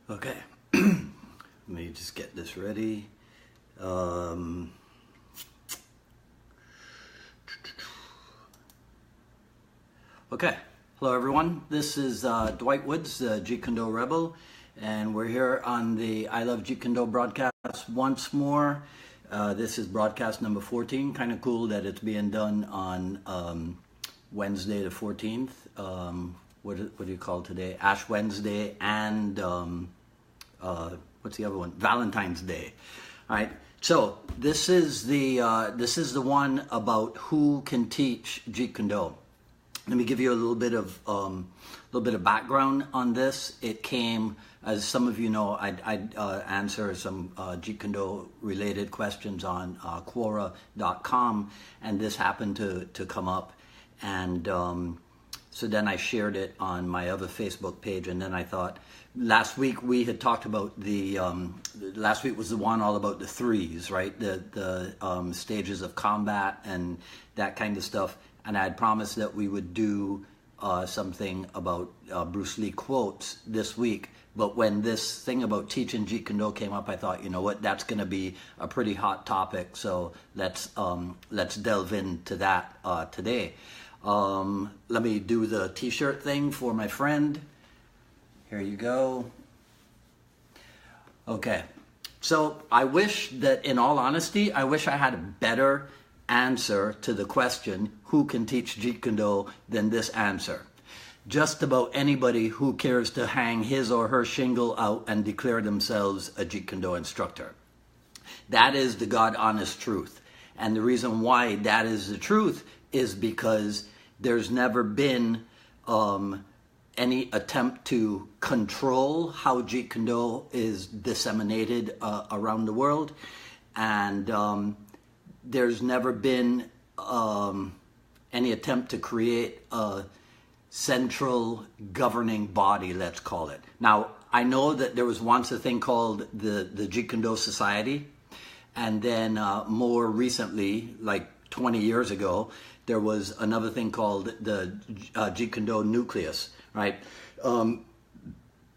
Okay, let me just get this ready. Okay, hello everyone. This is Dwight Woods, the Jeet Kune Rebel, and we're here on the I Love Jeet Kune broadcast once more. This is broadcast number 14. Kind of cool that it's being done on Wednesday the 14th. What do you call today? Ash Wednesday and what's the other one? Valentine's Day. All right. So this is the one about who can teach Jeet Kune. Let me give you a little bit of background on this. It came, as some of you know, I answer some Jeet Kune related questions on Quora.com, and this happened to come up, and so then I shared it on my other Facebook page, and then I thought, last week we had talked about last week was the one all about the threes, right? The stages of combat and that kind of stuff. And I had promised that we would do something about Bruce Lee quotes this week. But when this thing about teaching Jeet Kune came up, I thought, you know what, that's going to be a pretty hot topic. So let's delve into that today. Let me do the t-shirt thing for my friend. Here you go. Okay. So I wish that, in all honesty, I wish I had a better answer to the question, who can teach Jeet Kune, than this answer. Just about anybody who cares to hang his or her shingle out and declare themselves a Jeet Kune instructor. That is the God-honest truth. And the reason why that is the truth is because there's never been any attempt to control how Jeet Kune is disseminated around the world. And there's never been any attempt to create a central governing body, let's call it. Now, I know that there was once a thing called the Jeet Kune Society, and then more recently, like 20 years ago, there was another thing called the Jeet Kune Nucleus, right?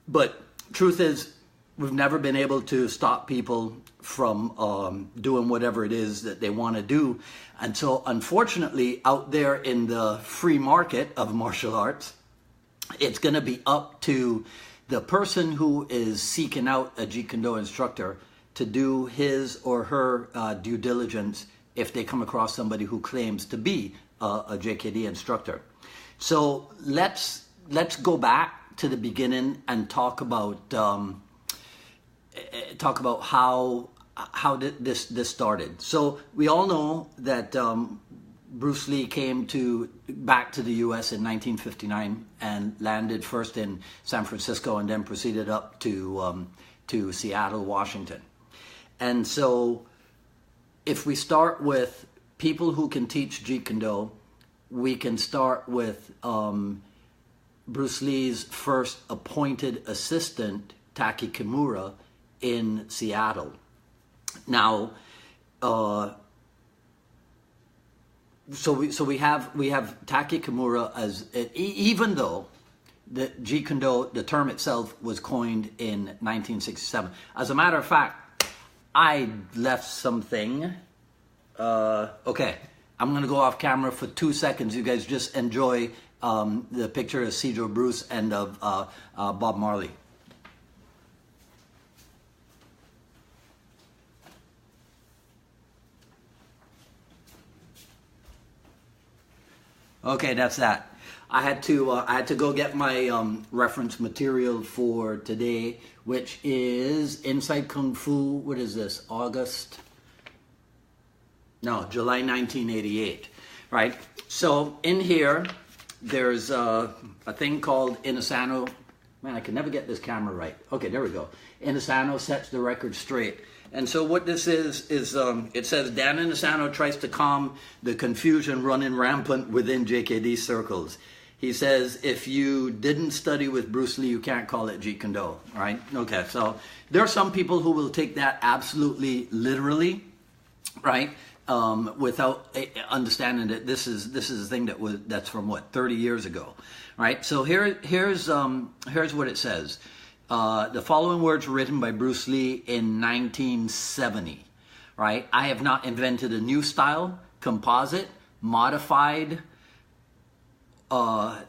But truth is, we've never been able to stop people from doing whatever it is that they want to do. And so, unfortunately, out there in the free market of martial arts, it's going to be up to the person who is seeking out a Jeet Kune instructor to do his or her due diligence if they come across somebody who claims to be a JKD instructor. So let's go back to the beginning and talk about how this started. So we all know that Bruce Lee came back to the U.S. in 1959 and landed first in San Francisco and then proceeded up to Seattle, Washington. And so if we start with people who can teach Jeet Kune, we can start with Bruce Lee's first appointed assistant, Taki Kimura, in Seattle. Now, so we have Taki Kimura as, even though the Jeet Kune, the term itself, was coined in 1967. As a matter of fact, I left something. Okay, I'm gonna go off camera for 2 seconds. You guys just enjoy the picture of Cedro Bruce and of Bob Marley. Okay, that's that. I had to go get my reference material for today, which is Inside Kung Fu. What is this? July 1988. Right. So in here, there's a thing called Inosanto. Man, I can never get this camera right. Okay, there we go. Inosanto sets the record straight. And so what this is it says Dan Inosanto tries to calm the confusion running rampant within JKD circles. He says, if you didn't study with Bruce Lee, you can't call it Jeet Kune, right? Okay, so there are some people who will take that absolutely literally, right? Without understanding that this is a thing that's from what, 30 years ago, right? So here's what it says. The following words were written by Bruce Lee in 1970, right? I have not invented a new style, composite, modified, or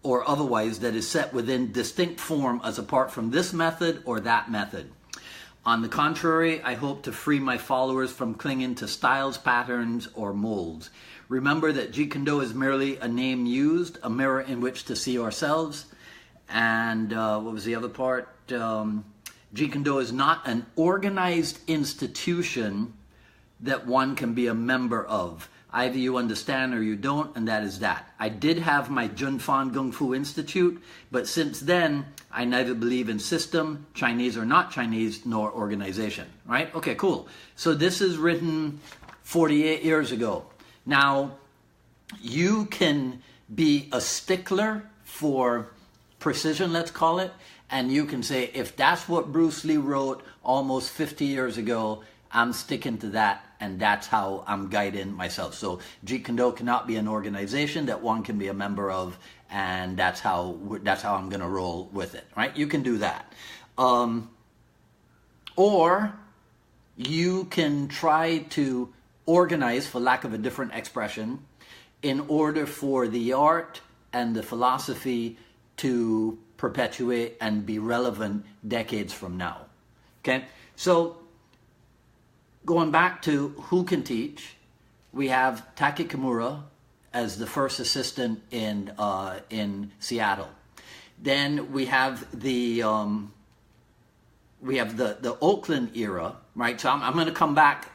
otherwise that is set within distinct form as apart from this method or that method. On the contrary, I hope to free my followers from clinging to styles, patterns, or molds. Remember that Jeet Kune Do is merely a name used, a mirror in which to see ourselves. And what was the other part? Jeet Kune Do is not an organized institution that one can be a member of. Either you understand or you don't, and that is that. I did have my Jun Fan Kung Fu Institute, but since then, I neither believe in system, Chinese or not Chinese, nor organization, right? Okay, cool. So this is written 48 years ago. Now, you can be a stickler for precision, let's call it, and you can say, if that's what Bruce Lee wrote almost 50 years ago, I'm sticking to that, and that's how I'm guiding myself. So Jeet Kune Do cannot be an organization that one can be a member of, and that's how I'm going to roll with it, right? You can do that. Or you can try to organize, for lack of a different expression, in order for the art and the philosophy to perpetuate and be relevant decades from now. Okay? So going back to who can teach, we have Taki Kimura as the first assistant in Seattle. Then we have the Oakland era, right? So I'm going to come back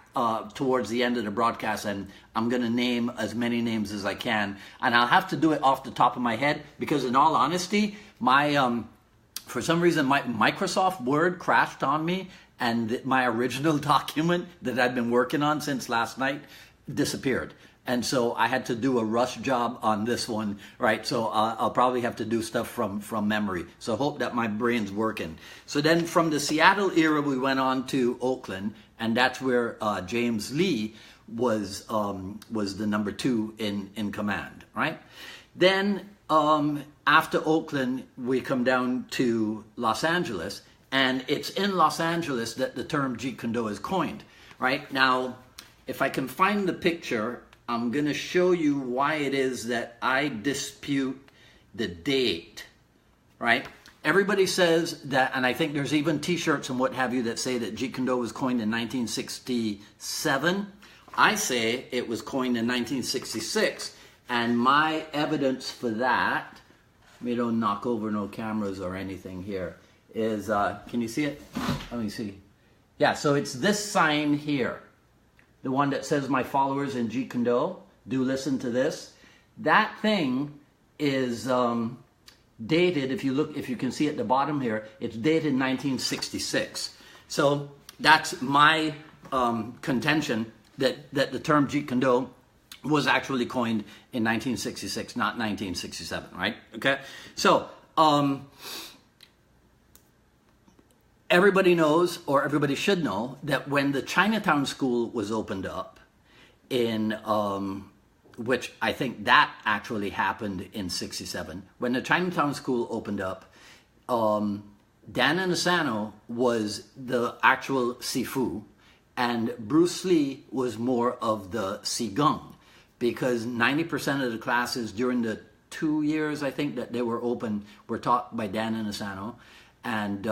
towards the end of the broadcast, and I'm going to name as many names as I can, and I'll have to do it off the top of my head because, in all honesty, my for some reason my Microsoft Word crashed on me, and my original document that I'd been working on since last night disappeared. And so I had to do a rush job on this one, right? So I'll probably have to do stuff from memory. So hope that my brain's working. So then from the Seattle era, we went on to Oakland, and that's where James Lee was the number 2 in command, right? Then after Oakland, we come down to Los Angeles, and it's in Los Angeles that the term Jeet Kune Do is coined, right? Now, if I can find the picture, I'm going to show you why it is that I dispute the date, right? Everybody says that, and I think there's even t-shirts and what have you that say that Jeet Kune Do was coined in 1967. I say it was coined in 1966, and my evidence for that, we don't knock over no cameras or anything here, is, can you see it? Let me see. Yeah, so it's this sign here. The one that says my followers in Jeet Kune Do, do listen to this. That thing is dated, if you can see at the bottom here, it's dated 1966. So that's my contention that the term Jeet Kune Do was actually coined in 1966, not 1967, right? Okay, so everybody knows, or everybody should know, that when the Chinatown School was opened up, in which I think that actually happened in '67, when the Chinatown School opened up, Dan Inosanto was the actual Sifu, and Bruce Lee was more of the Qigong, because 90% of the classes during the 2 years, I think, that they were open were taught by Dan Inosanto, and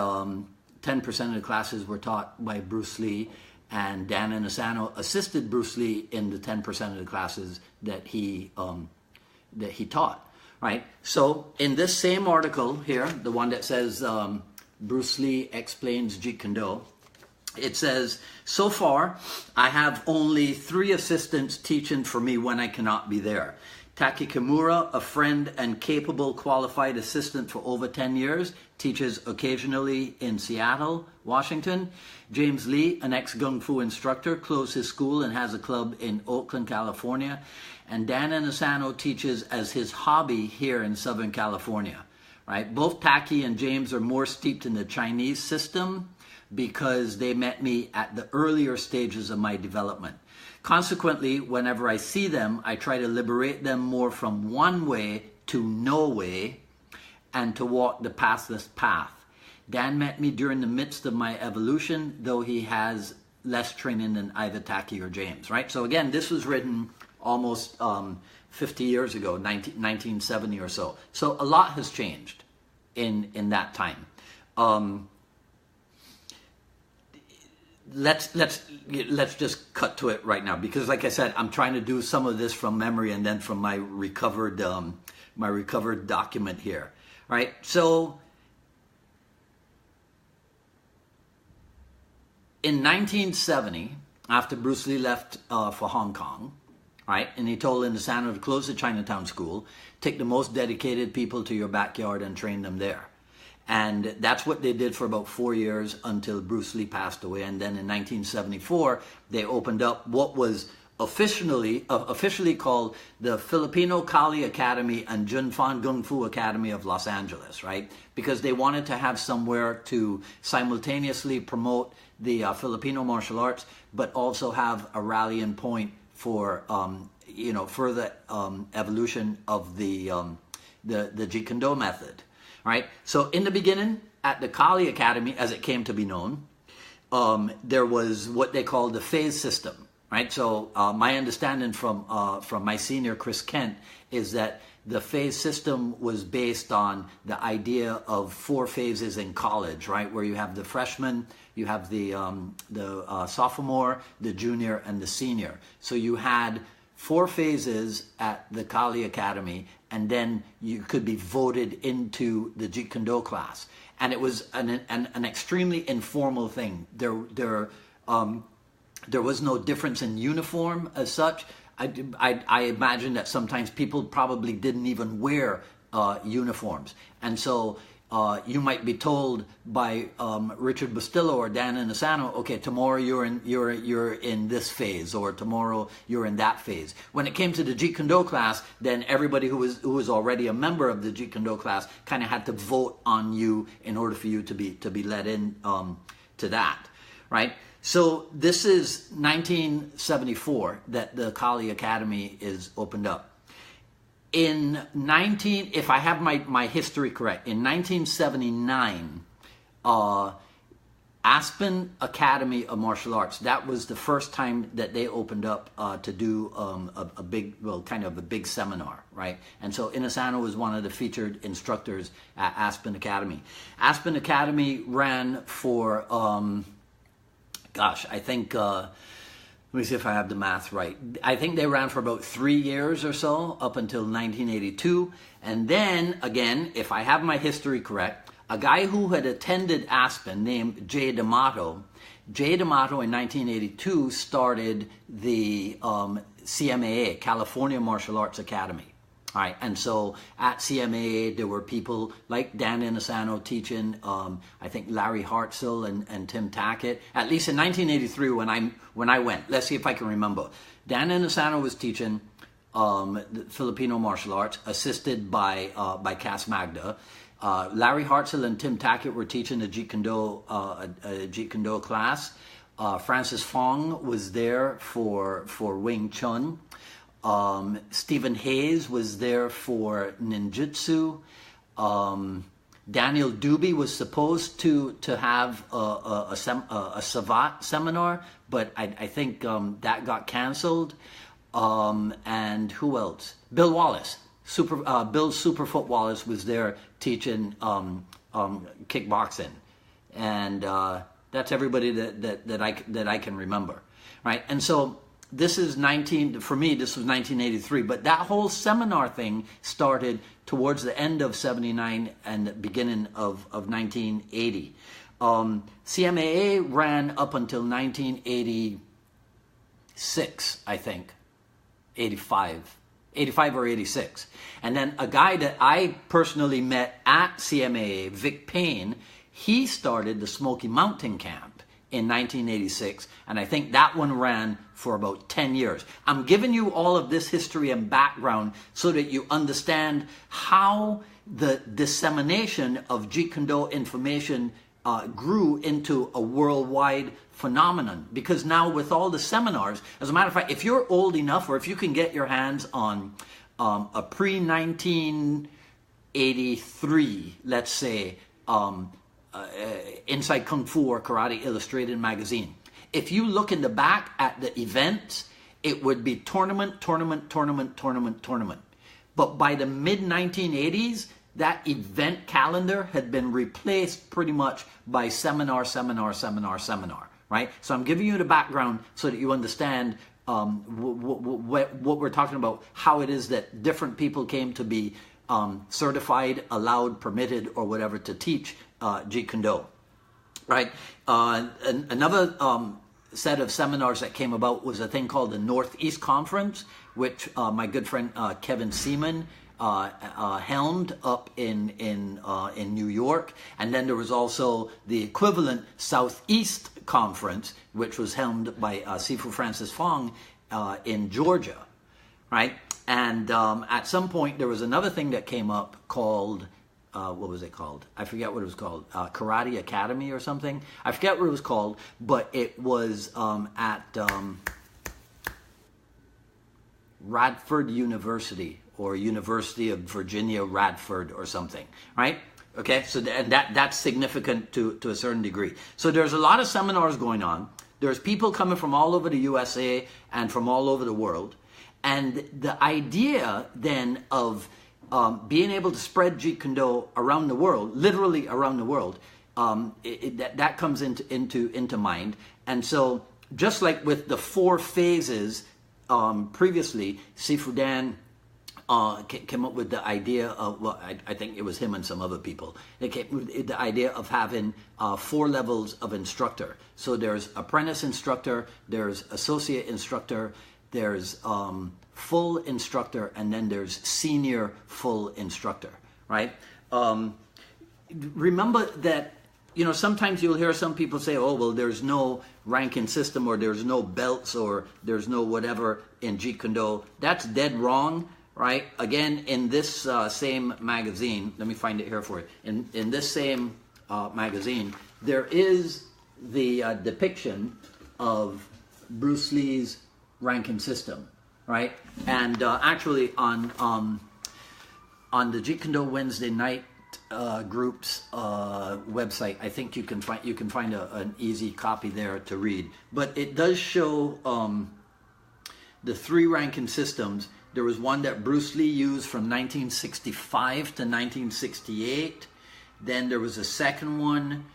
10% of the classes were taught by Bruce Lee, and Dan Inosanto assisted Bruce Lee in the 10% of the classes that he taught, right? So in this same article here, the one that says Bruce Lee explains Jeet Kune Do, it says, so far, I have only 3 assistants teaching for me when I cannot be there. Taki Kimura, a friend and capable qualified assistant for over 10 years, teaches occasionally in Seattle, Washington. James Lee, an ex-Kung Fu instructor, closed his school and has a club in Oakland, California. And Dan Inosanto teaches as his hobby here in Southern California. Right? Both Taki and James are more steeped in the Chinese system because they met me at the earlier stages of my development. Consequently, whenever I see them, I try to liberate them more from one way to no way and to walk the pathless path. Dan met me during the midst of my evolution, though he has less training than either Taki or James, right? So again, this was written almost 50 years ago, 1970 or so. So a lot has changed in that time. Let's just cut to it right now, because like I said, I'm trying to do some of this from memory and then from my recovered document here, right? So in 1970, after Bruce Lee left for Hong Kong, right, and he told Inosanto to close the Chinatown school, take the most dedicated people to your backyard and train them there. And that's what they did for about 4 years until Bruce Lee passed away. And then in 1974, they opened up what was officially called the Filipino Kali Academy and Junfan Gung Fu Academy of Los Angeles, right? Because they wanted to have somewhere to simultaneously promote the Filipino martial arts, but also have a rallying point for further evolution of the Jeet Kune Do method. Right. So in the beginning, at the Kali Academy, as it came to be known, there was what they called the phase system. Right. So my understanding from my senior Chris Kent is that the phase system was based on the idea of 4 phases in college, right, where you have the freshman, you have the sophomore, the junior, and the senior. So you had 4 phases at the Kali Academy, and then you could be voted into the Jeet Kune Do class. And it was an extremely informal thing. There was no difference in uniform as such. I imagine that sometimes people probably didn't even wear uniforms. And so you might be told by Richard Bustillo or Dan Inosanto, okay, tomorrow you're in this phase, or tomorrow you're in that phase. When it came to the Jeet Kune Do class, then everybody who was already a member of the Jeet Kune Do class kind of had to vote on you in order for you to be let in to that, right? So this is 1974 that the Kali Academy is opened up. If I have my history correct, in 1979, Aspen Academy of Martial Arts, that was the first time that they opened up to do a big seminar, right? And so Inosanto was one of the featured instructors at Aspen Academy. Aspen Academy ran for, I think... let me see if I have the math right. I think they ran for about 3 years or so, up until 1982. And then, again, if I have my history correct, a guy who had attended Aspen named Jay D'Amato in 1982 started the CMAA, California Martial Arts Academy. All right, and so at CMAA, there were people like Dan Inosanto teaching, I think Larry Hartzell and Tim Tackett. At least in 1983 when I went, let's see if I can remember. Dan Inosanto was teaching the Filipino martial arts, assisted by Cass Magda. Larry Hartzell and Tim Tackett were teaching the Jeet Kune Do class. Francis Fong was there for Wing Chun. Stephen Hayes was there for ninjutsu. Daniel Doobie was supposed to have a Savat seminar, but I think that got canceled. And who else? Bill Wallace, Bill Superfoot Wallace was there teaching kickboxing, and that's everybody that I can remember, right? And so. This is 1983, but that whole seminar thing started towards the end of 79 and the beginning of 1980. CMAA ran up until 1986, I think, 85 or 86. And then a guy that I personally met at CMAA, Vic Payne, he started the Smoky Mountain Camp in 1986, and I think that one ran for about 10 years. I'm giving you all of this history and background so that you understand how the dissemination of Jeet Kune Do information grew into a worldwide phenomenon. Because now with all the seminars, as a matter of fact, if you're old enough, or if you can get your hands on a pre-1983, let's say, Inside Kung Fu or Karate Illustrated magazine. If you look in the back at the events, it would be tournament, tournament, tournament, tournament, tournament. But by the mid-1980s, that event calendar had been replaced pretty much by seminar, seminar, seminar, seminar, right? So I'm giving you the background so that you understand what we're talking about, how it is that different people came to be certified, allowed, permitted, or whatever to teach Jeet Kune Do, right? Another set of seminars that came about was a thing called the Northeast Conference, which my good friend Kevin Seaman helmed up in New York, and then there was also the equivalent Southeast Conference, which was helmed by Sifu Francis Fong in Georgia, right? And at some point there was another thing that came up called what was it called? I forget what it was called. Karate Academy or something. I forget what it was called, but it was at Radford University, or University of Virginia Radford or something, right? Okay, so that's significant to a certain degree. So there's a lot of seminars going on. There's people coming from all over the USA and from all over the world. And the idea then of being able to spread Jeet Kune Do around the world, literally around the world, that comes into mind. And so just like with the 4 phases previously, Sifu Dan came up with the idea of, well, I think it was him and some other people. They came with the idea of having 4 levels of instructor. So there's apprentice instructor, there's associate instructor, there's full instructor, and then there's senior full instructor, right? Remember that, you know, sometimes you'll hear some people say, oh, well, there's no ranking system, or there's no belts, or there's no whatever in Jeet Kune Do. That's dead wrong. Right? Again, in this same magazine, let me find it here for you. In this same magazine, there is the depiction of Bruce Lee's ranking system, right? And actually, on the Jeet Kune Do Wednesday night group's website, I think you can find an easy copy there to read. But it does show the 3 ranking systems. There was one that Bruce Lee used from 1965 to 1968. Then there was a second one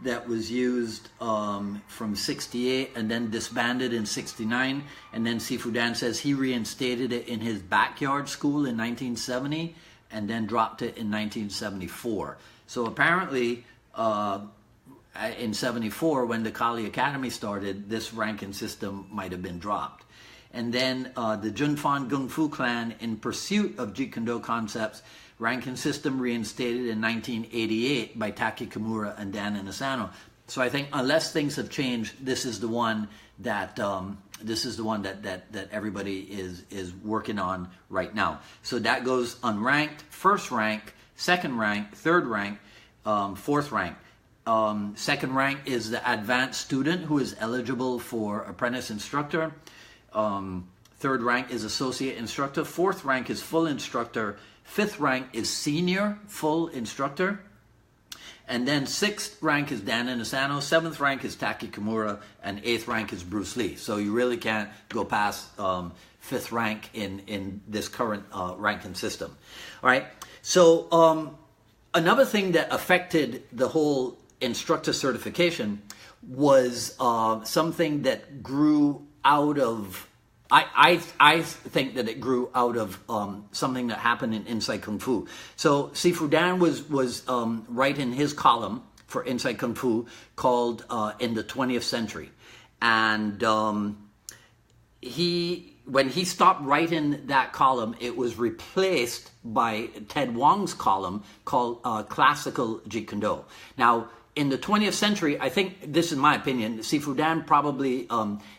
that was used from 68 and then disbanded in 69. And then Sifu Dan says he reinstated it in his backyard school in 1970 and then dropped it in 1974. So apparently in 74, when the Kali Academy started, this ranking system might have been dropped. And then the Junfan Gung Fu clan, in pursuit of Jeet Kune Do concepts, ranking system reinstated in 1988 by Taki Kimura and Dan Inosanto. So I think unless things have changed, this is the one that everybody is working on right now. So that goes unranked, first rank, second rank, third rank, fourth rank. Second rank is the advanced student who is eligible for apprentice instructor. Third rank is associate instructor. Fourth rank is full instructor. Fifth rank is senior full instructor. And then sixth rank is Dan Inosanto. Seventh rank is Taki Kimura. And eighth rank is Bruce Lee. So you really can't go past fifth rank in this current ranking system. All right. So another thing that affected the whole instructor certification was something that grew out of, I think that it grew out of something that happened in Inside Kung Fu. So Sifu Dan was writing his column for Inside Kung Fu called In the 20th Century. And when he stopped writing that column, it was replaced by Ted Wong's column called Classical Jeet Kune Do. Now, in the 20th century, I think, this is my opinion, Sifu Dan probably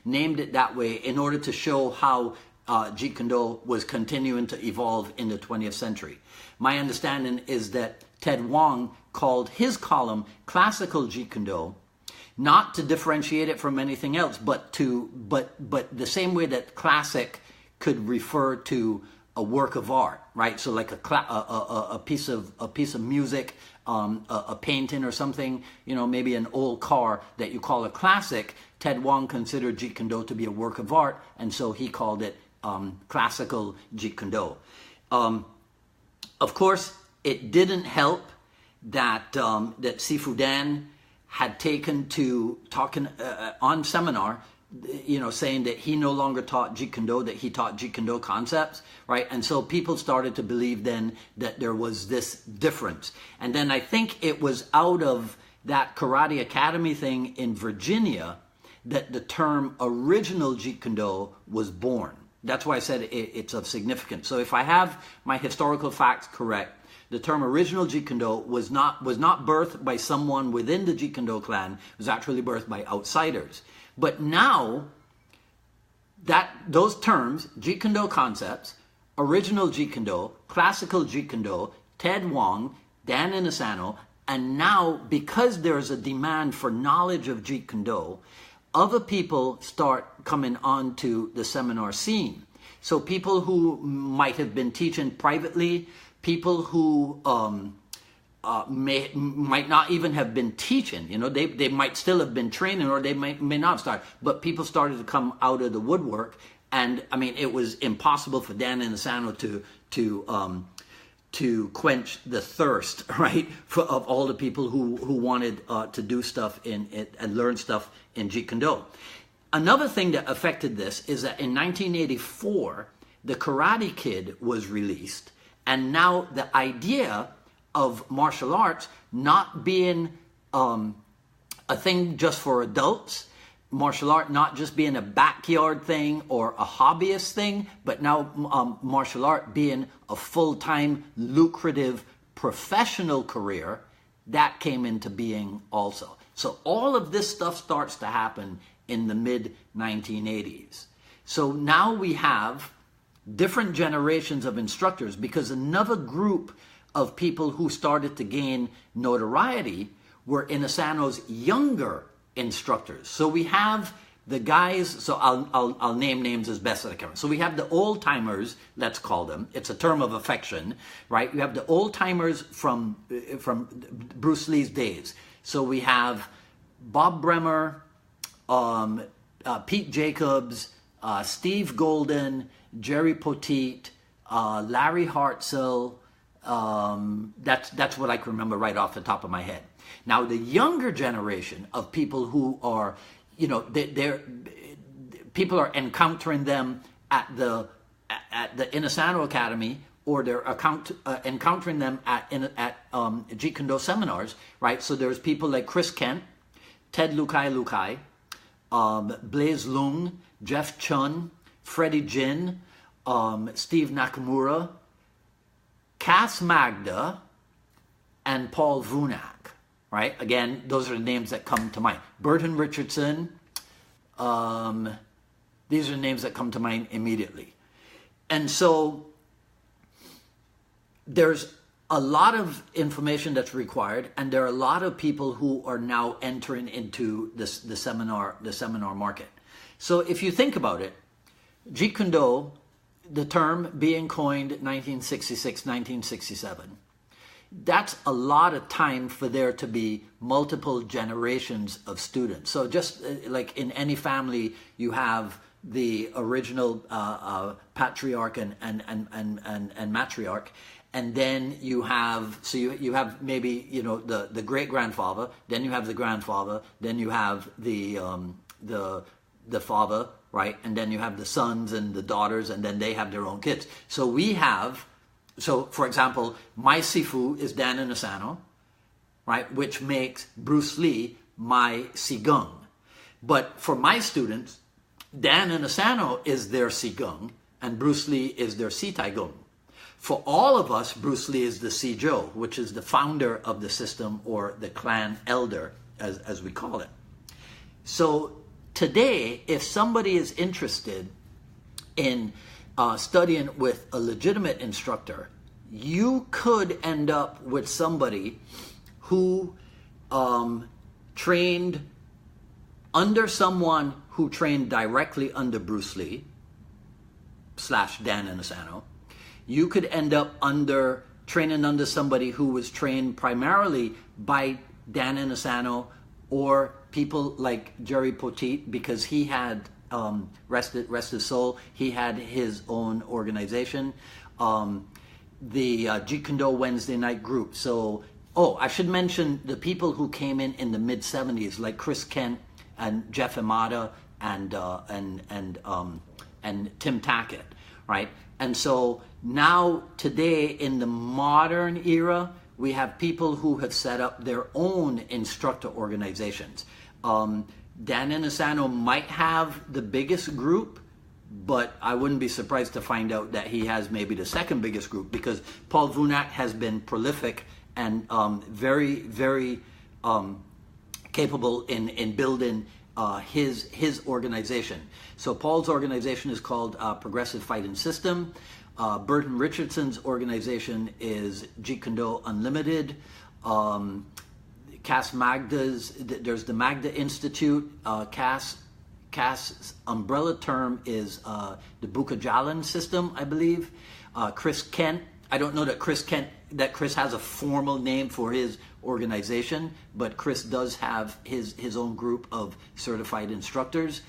named it that way in order to show how Jeet Kune Do was continuing to evolve in the 20th century. My understanding is that Ted Wong called his column Classical Jeet Kune Do, not to differentiate it from anything else, but the same way that classic could refer to a work of art, right? So like a piece of music, a painting or something, you know, maybe an old car that you call a classic. Ted Wong considered Jeet Kune Do to be a work of art, and so he called it classical Jeet Kune Do. Of course, it didn't help that that Sifu Dan had taken to talking on seminar, you know, saying that he no longer taught Jeet Kune Do, that he taught Jeet Kune Do concepts, right? And so people started to believe then that there was this difference. And then I think it was out of that Karate Academy thing in Virginia that the term original Jeet Kune Do was born. That's why I said it's of significance. So if I have my historical facts correct, the term original Jeet Kune Do was not birthed by someone within the Jeet Kune Do clan. It was actually birthed by outsiders. But now, those terms, Jeet Kune Do concepts, original Jeet Kune Do, classical Jeet Kune Do, Ted Wong, Dan Inosanto, and now, because there's a demand for knowledge of Jeet Kune Do, other people start coming onto the seminar scene. So people who might have been teaching privately, people who might not even have been teaching, you know, they might still have been training, or they may not have started, but people started to come out of the woodwork. And I mean, it was impossible for Dan Inosanto to quench the thirst, right, of all the people who wanted to do stuff and learn stuff in Jeet Kune Do. Another thing that affected this is that in 1984, The Karate Kid was released, and now the idea of martial arts not being a thing just for adults, martial art not just being a backyard thing or a hobbyist thing, but now martial art being a full-time, lucrative, professional career, that came into being also. So all of this stuff starts to happen in the mid-1980s. So now we have different generations of instructors, because another group of people who started to gain notoriety were Inosanto's younger instructors. So we have the guys, so I'll name names as best as I can. So we have the old timers, let's call them. It's a term of affection, right? You have the old timers from Bruce Lee's days. So we have Bob Bremer, Pete Jacobs, Steve Golden, Jerry Poteet, Larry Hartzell. That's what I can remember right off the top of my head. Now, the younger generation of people who are, you know, people are encountering them at the Inosanto Academy, or they're encountering them at Jeet Kune Do seminars, right? So there's people like Chris Kent, Ted Lukai, Blaze Lung, Jeff Chun, Freddie Jin, Steve Nakamura, Cass Magda, and Paul Vunak, right? Again, those are the names that come to mind. Burton Richardson, these are the names that come to mind immediately. And so there's a lot of information that's required, and there are a lot of people who are now entering into the seminar market. So if you think about it, Jeet Kune Do, the term being coined 1966, 1967, that's a lot of time for there to be multiple generations of students. So just like in any family, you have the original patriarch and matriarch, and then you have, so you have maybe, you know, the great-grandfather, then you have the grandfather, then you have the father, right? And then you have the sons and the daughters, and then they have their own kids. So we have, so for example, my Sifu is Dan Inosanto, right? Which makes Bruce Lee my Sigung. But for my students, Dan Inosanto is their Sigung, and Bruce Lee is their Si Taigung. For all of us, Bruce Lee is the Sijo, which is the founder of the system, or the clan elder, as we call it. So today, if somebody is interested in studying with a legitimate instructor, you could end up with somebody who trained under someone who trained directly under Bruce Lee / Dan Inosanto. you could end up training under somebody who was trained primarily by Dan Inosanto or people like Jerry Poteet, because he had, rest his soul, he had his own organization, the Jeet Kune Do Wednesday night group. So, I should mention the people who came in the mid 70s, like Chris Kent and Jeff Imada and Tim Tackett, right? And so now today in the modern era, we have people who have set up their own instructor organizations. Dan Inosanto might have the biggest group, but I wouldn't be surprised to find out that he has maybe the second biggest group, because Paul Vunak has been prolific and very, very capable in building his organization. So Paul's organization is called Progressive Fighting System. Burton Richardson's organization is Jeet Kune Do Unlimited. Cass Magda's, there's the Magda Institute. Cass' umbrella term is the Bukajalan system, I believe. Chris Kent, I don't know that Chris has a formal name for his organization, but Chris does have his own group of certified instructors.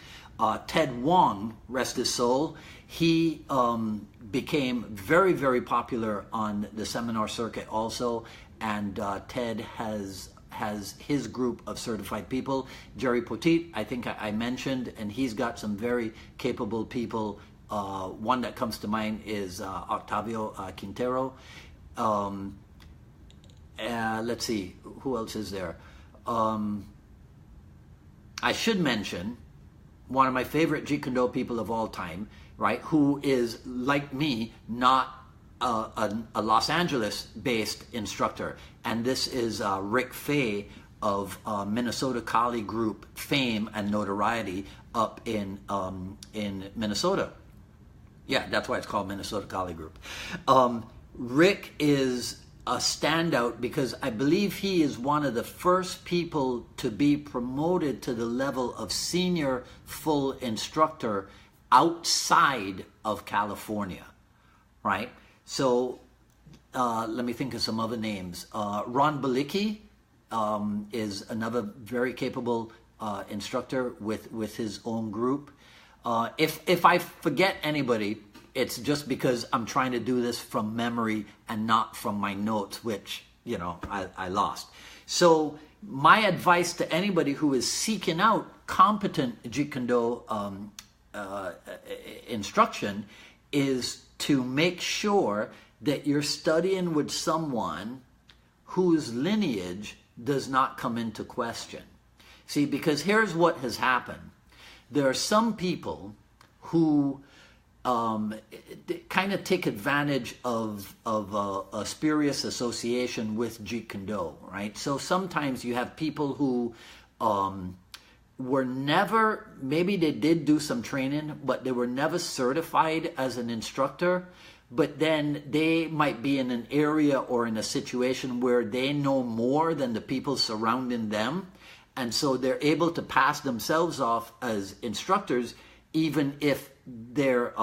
Ted Wong, rest his soul, he became very, very popular on the seminar circuit also, and Ted has his group of certified people. Jerry Poteet, I think I mentioned, and he's got some very capable people. One that comes to mind is Octavio Quintero. Let's see, who else is there? I should mention one of my favorite Jeet Kune Do people of all time, right, who is, like me, not a Los Angeles-based instructor, and this is Rick Fay of Minnesota Kali Group fame and notoriety up in Minnesota. Yeah, that's why it's called Minnesota Kali Group. Rick is a standout because I believe he is one of the first people to be promoted to the level of senior full instructor outside of California, right? So let me think of some other names. Ron Balicki is another very capable instructor with his own group. If I forget anybody, it's just because I'm trying to do this from memory and not from my notes, which, you know, I lost. So my advice to anybody who is seeking out competent Jeet Kune Do instruction is to make sure that you're studying with someone whose lineage does not come into question. See, because here's what has happened. There are some people who kind of take advantage of a spurious association with Jeet Kune Do, right? So sometimes you have people who were never, maybe they did do some training, but they were never certified as an instructor, but then they might be in an area or in a situation where they know more than the people surrounding them, and so they're able to pass themselves off as instructors even if their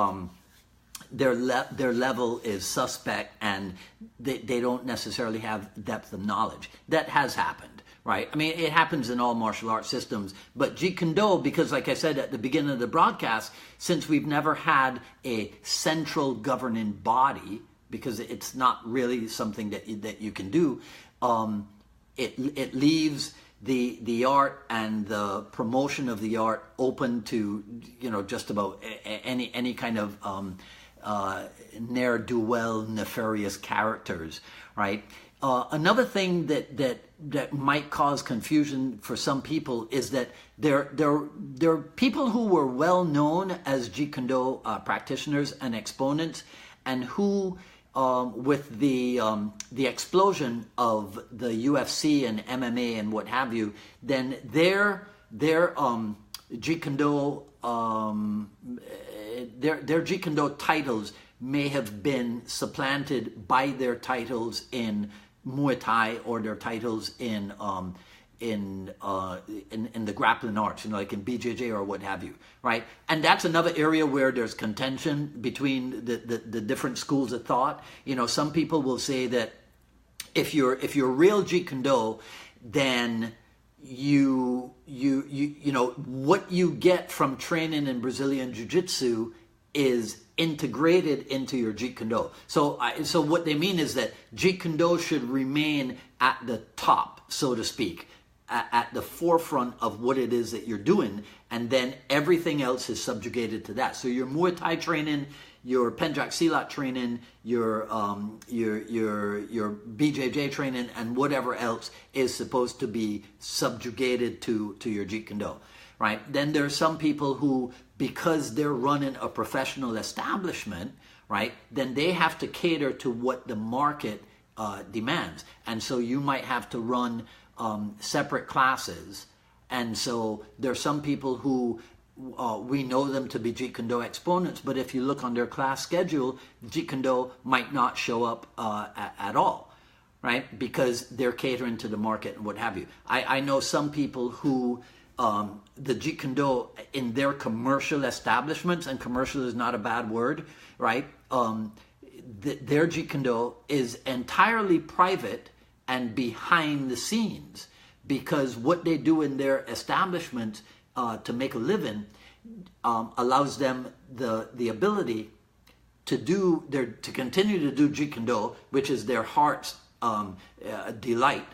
level is suspect and they don't necessarily have depth of knowledge. That has happened, right? I mean, it happens in all martial arts systems, but Jeet Kune Do, because like I said at the beginning of the broadcast, since we've never had a central governing body, because it's not really something that you can do, it leaves the art and the promotion of the art open to, you know, just about any kind of ne'er-do-well nefarious characters, right? Another thing that might cause confusion for some people is that there are people who were well known as Jeet Kune Do practitioners and exponents, and who with the explosion of the UFC and MMA and what have you, then their Jeet Kune Do their Jeet Kune Do titles may have been supplanted by their titles in Muay Thai or their titles in in the grappling arts, like in BJJ or what have you, right? And that's another area where there's contention between the different schools of thought. Some people will say that if you're real Jeet Kune Do, then you what you get from training in Brazilian Jiu-Jitsu is integrated into your Jeet Kune Do. So what they mean is that Jeet Kune Do should remain at the top, so to speak, at the forefront of what it is that you're doing, and then everything else is subjugated to that. So your Muay Thai training, your Penjak Silat training, your BJJ training, and whatever else is supposed to be subjugated to your Jeet Kune Do, right? Then there are some people who, because they're running a professional establishment, right, then they have to cater to what the market demands. And so you might have to run separate classes. And so there are some people who we know them to be Jeet Kune Do exponents, but if you look on their class schedule, Jeet Kune Do might not show up at all, right? Because they're catering to the market and what have you. I know some people who the Jeet Kune Do in their commercial establishments, and commercial is not a bad word, right? Their Jeet Kune Do is entirely private and behind the scenes, because what they do in their establishment to make a living allows them the ability to continue to do Jeet Kune Do, which is their heart's delight,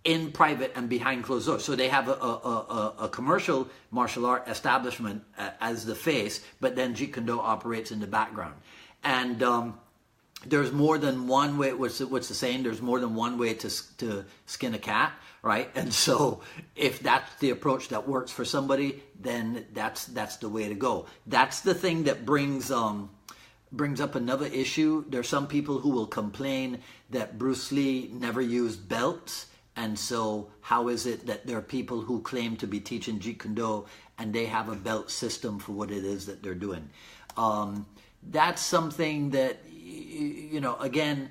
in private and behind closed doors. So they have a commercial martial art establishment as the face, but then Jeet Kune Do operates in the background. And there's more than one way. What's the saying? There's more than one way to skin a cat, right? And so if that's the approach that works for somebody, then that's the way to go. That's the thing that brings up another issue. There's some people who will complain that Bruce Lee never used belts, and so how is it that there are people who claim to be teaching Jeet Kune Do and they have a belt system for what it is that they're doing? That's something that, again,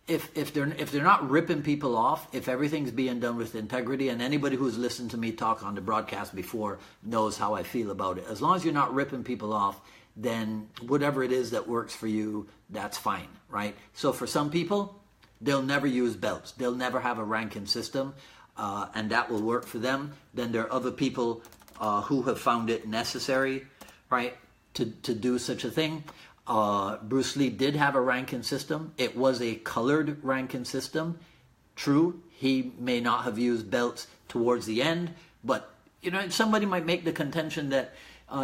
if they're not ripping people off, if everything's being done with integrity, and anybody who's listened to me talk on the broadcast before knows how I feel about it. As long as you're not ripping people off, then whatever it is that works for you, that's fine, right? So for some people, they'll never use belts. They'll never have a ranking system, and that will work for them. Then there are other people who have found it necessary, right, to do such a thing. Bruce Lee did have a ranking system. It was a colored ranking system. True, he may not have used belts towards the end, but somebody might make the contention that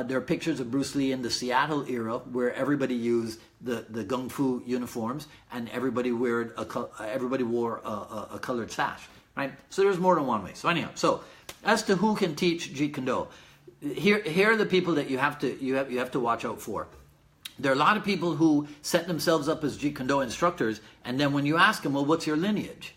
there are pictures of Bruce Lee in the Seattle era where everybody used the Gung Fu uniforms and everybody wore a colored sash, right? So there's more than one way. So anyhow, so as to who can teach Jeet Kune Do, here are the people that you have to watch out for. There are a lot of people who set themselves up as Jeet Kune Do instructors, and then when you ask them, well, what's your lineage?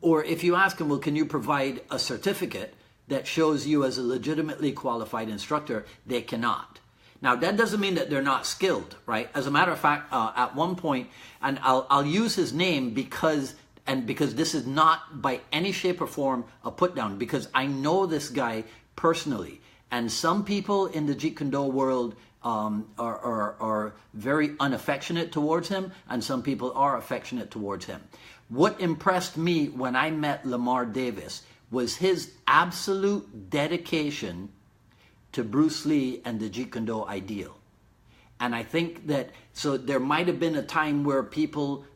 Or if you ask them, well, can you provide a certificate that shows you as a legitimately qualified instructor, they cannot. Now, that doesn't mean that they're not skilled, right? As a matter of fact, at one point, and I'll use his name because this is not by any shape or form a put down, because I know this guy personally, and some people in the Jeet Kune Do world are very unaffectionate towards him, and some people are affectionate towards him. What impressed me when I met Lamar Davis was his absolute dedication to Bruce Lee and the Jeet Kune Do ideal. And I think that, so there might have been a time where people,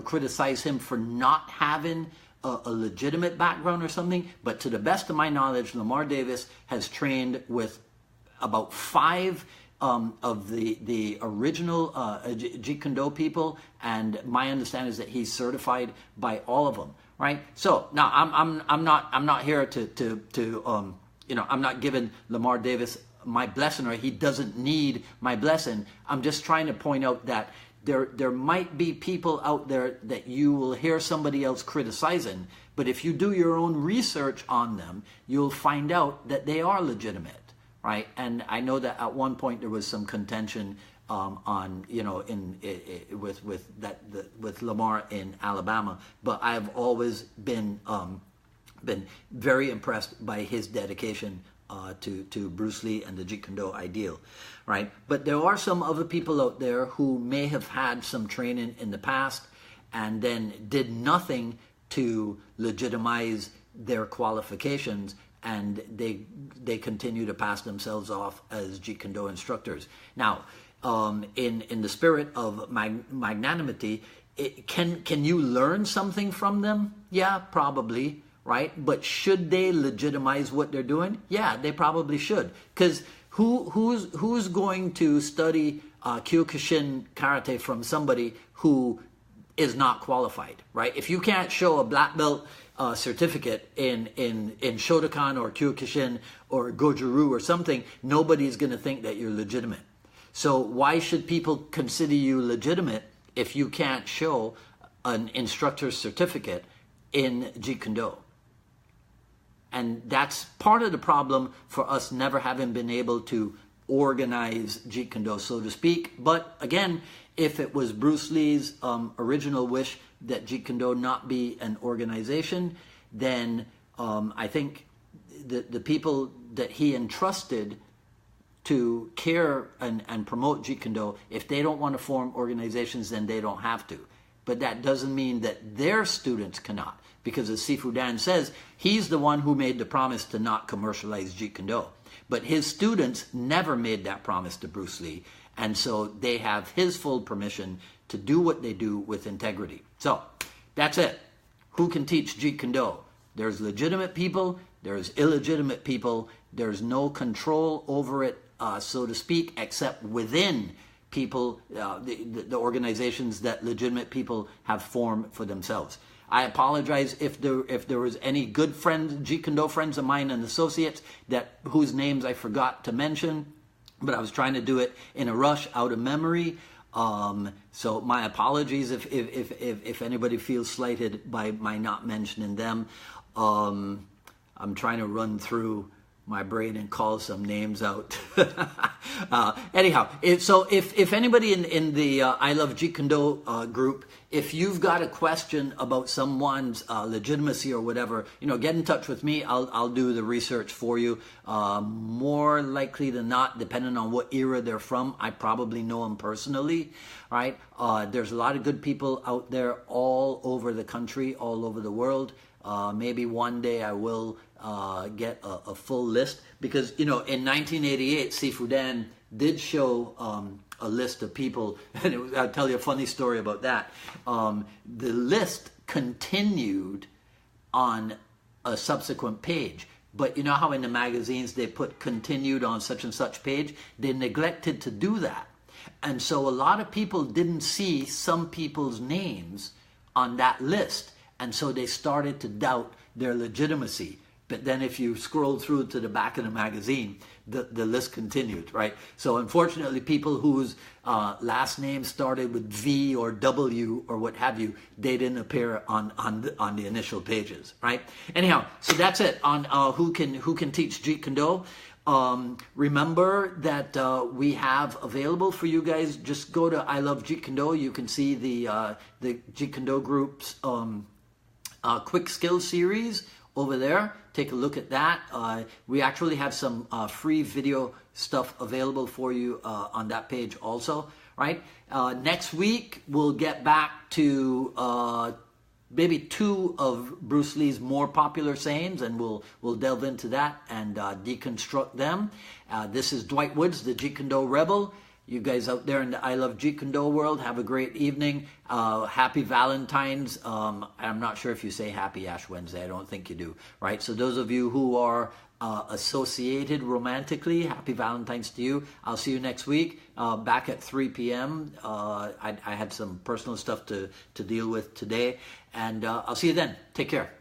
criticize him for not having a legitimate background or something, but to the best of my knowledge, Lamar Davis has trained with about 5 of the original Jeet Kune Do people, and my understanding is that he's certified by all of them. Right. So now I'm not here to I'm not giving Lamar Davis my blessing, or he doesn't need my blessing. I'm just trying to point out that there might be people out there that you will hear somebody else criticizing, but if you do your own research on them, you'll find out that they are legitimate, right? And I know that at one point there was some contention with Lamar in Alabama, but I have always been been very impressed by his dedication to Bruce Lee and the Jeet Kune Do ideal, right? But there are some other people out there who may have had some training in the past and then did nothing to legitimize their qualifications, and they continue to pass themselves off as Jeet Kune Do instructors. Now, in the spirit of magnanimity, can you learn something from them? Yeah, probably. Right? But should they legitimize what they're doing? Yeah, they probably should. Because who's going to study Kyokushin karate from somebody who is not qualified, right? If you can't show a black belt certificate in Shotokan or Kyokushin or Goju-Ryu or something, nobody's going to think that you're legitimate. So why should people consider you legitimate if you can't show an instructor's certificate in Jeet Kune Do? And that's part of the problem for us never having been able to organize Jeet Kune Do, so to speak. But again, if it was Bruce Lee's original wish that Jeet Kune Do not be an organization, then I think the people that he entrusted to care and promote Jeet Kune Do, if they don't want to form organizations, then they don't have to. But that doesn't mean that their students cannot. Because as Sifu Dan says, he's the one who made the promise to not commercialize Jeet Kune Do. But his students never made that promise to Bruce Lee. And so they have his full permission to do what they do with integrity. So that's it. Who can teach Jeet Kune Do? There's legitimate people. There's illegitimate people. There's no control over it, so to speak, except within people, the organizations that legitimate people have formed for themselves. I apologize if there was any good friends, Jeet Kune Do friends of mine and associates whose names I forgot to mention, but I was trying to do it in a rush out of memory. So my apologies if anybody feels slighted by my not mentioning them. I'm trying to run through my brain and call some names out. Anyhow, so if anybody in the I Love Jeet Kune Do group, if you've got a question about someone's legitimacy or whatever, get in touch with me. I'll do the research for you. More likely than not, depending on what era they're from, I probably know them personally, right? There's a lot of good people out there all over the country, all over the world. Maybe one day I will get a full list, because in 1988 Sifu Dan did show a list of people, and I'll tell you a funny story about that. The list continued on a subsequent page, but you know how in the magazines they put continued on such and such page? They neglected to do that, and so a lot of people didn't see some people's names on that list, and so they started to doubt their legitimacy. But then if you scroll through to the back of the magazine, the list continued, right? So unfortunately, people whose last name started with V or W or what have you, they didn't appear on the initial pages, right? Anyhow, so that's it on who can teach Jeet Kune Do. Remember that we have available for you guys, just go to I Love Jeet Kune Do. You can see the Jeet Kune Do group's quick skills series over there. Take a look at that. We actually have some free video stuff available for you on that page also, right? Next week, we'll get back to maybe 2 of Bruce Lee's more popular sayings, and we'll delve into that and deconstruct them. This is Dwight Woods, the Jeet Kune Do Rebel. You guys out there in the I Love Jeet Kune Do world, have a great evening. Happy Valentine's. I'm not sure if you say Happy Ash Wednesday. I don't think you do, right? So those of you who are associated romantically, happy Valentine's to you. I'll see you next week, back at 3 p.m. I had some personal stuff to deal with today, and I'll see you then. Take care.